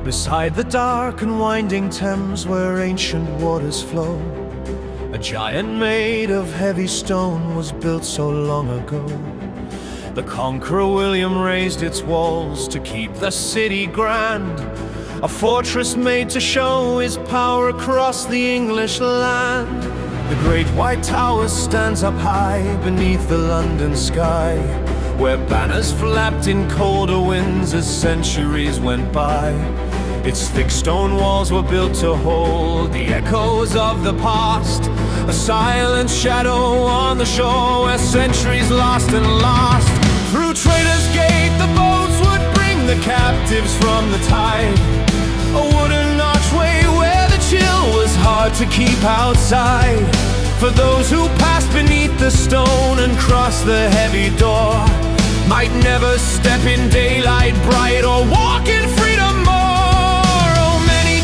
Beside the dark and winding Thames where ancient waters flow, a giant made of heavy stone was built so long ago. The Conqueror William raised its walls to keep the city grand, a fortress made to show his power across the English land. The great white tower stands up high beneath the London sky, where banners flapped in colder winds as centuries went by. Its thick stone walls were built to hold the echoes of the past, a silent shadow on the shore where centuries lost and lost. Through Traitors Gate the boats would bring the captives from the tide, a wooden archway where the chill was hard to keep outside. For those who passed beneath the stone and crossed the heavy door, might never step in daylight bright or walk in freedom more.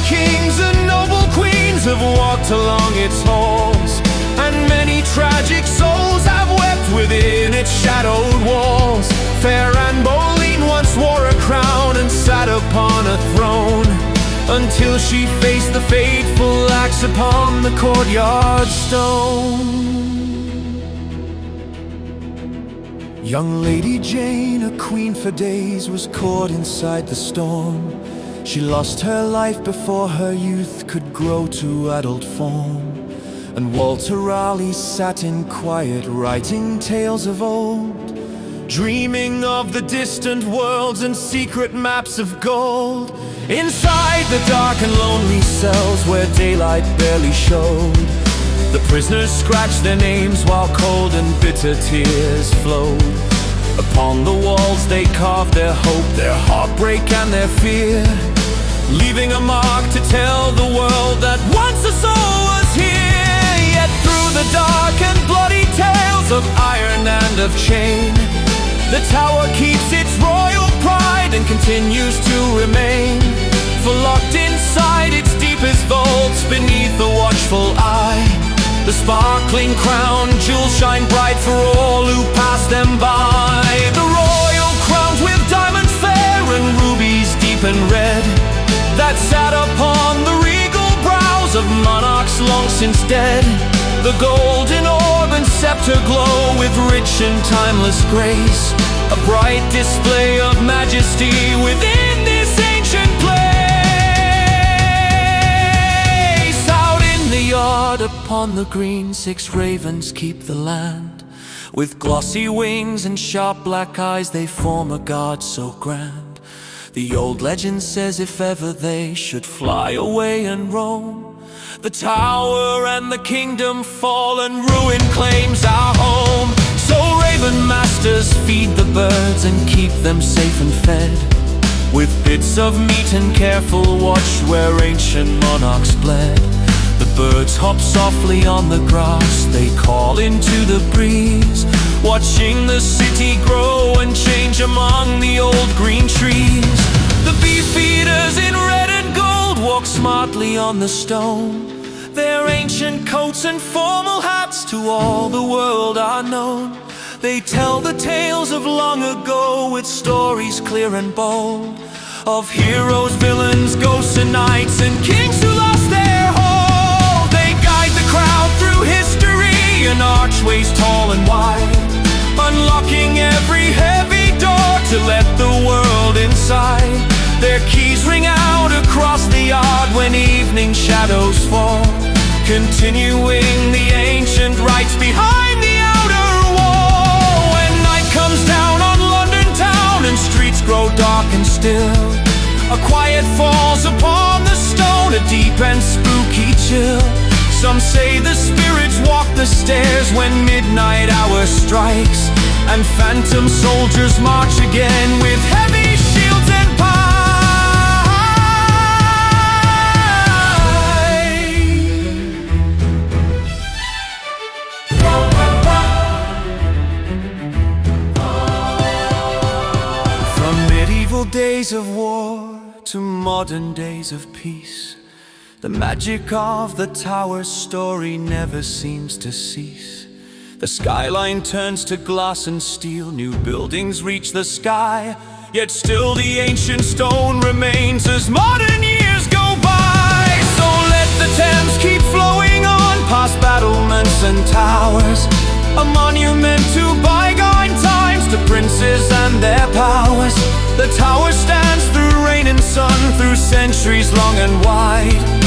Kings and noble queens have walked along its halls, and many tragic souls have wept within its shadowed walls. Fair Anne Boleyn once wore a crown and sat upon a throne, until she faced the fateful axe upon the courtyard stone. Young Lady Jane, a queen for days, was caught inside the storm. She lost her life before her youth could grow to adult form. And Walter Raleigh sat in quiet, writing tales of old, dreaming of the distant worlds and secret maps of gold. Inside the dark and lonely cells where daylight barely showed, the prisoners scratched their names while cold and bitter tears flowed. Upon the walls they carved their hope, their heartbreak and their fear, leaving a mark to tell the world that once a soul was here. Yet through the dark and bloody tales of iron and of chain, the tower keeps its royal pride and continues to remain. For locked inside its deepest vaults beneath the watchful eye, the sparkling crown jewels shine bright for all who pass them by. The royal crowns with diamonds fair and rubies deep and red, that sat upon the regal brows of monarchs long since dead. The golden orb and scepter glow with rich and timeless grace, a bright display of majesty within this ancient place. Out in the yard upon the green, 6 ravens keep the land. With glossy wings and sharp black eyes they form a guard so grand. The old legend says if ever they should fly away and roam, the tower and the kingdom fall and ruin claims our home. So raven masters feed the birds and keep them safe and fed, with bits of meat and careful watch where ancient monarchs bled. The birds hop softly on the grass, they call into the breeze, watching the city grow and change among the old green trees. The beef eaters in red and gold walk smartly on the stone, their ancient coats and formal hats to all the world are known. They tell the tales of long ago with stories clear and bold, of heroes, villains, ghosts and knights and kings who lost their hold. They guide the crowd through history in archways tall and wide, unlocking every heavy door to let the world inside. Their keys ring out across the yard when evening shadows fall, continuing the ancient rites behind the outer wall. When night comes down on London town and streets grow dark and still, a quiet falls upon the stone, a deep and spooky chill. Some say the spirits walk the stairs when midnight hour strikes, and phantom soldiers march again with heavy shields and pikes. From medieval days of war to modern days of peace, The magic of the tower's story never seems to cease. The skyline turns to glass and steel, new buildings reach the sky, yet still the ancient stone remains as modern years go by. So let the Thames keep flowing on, past battlements and towers, a monument to bygone times, to princes and their powers. The tower stands through rain and sun, through centuries long and wide.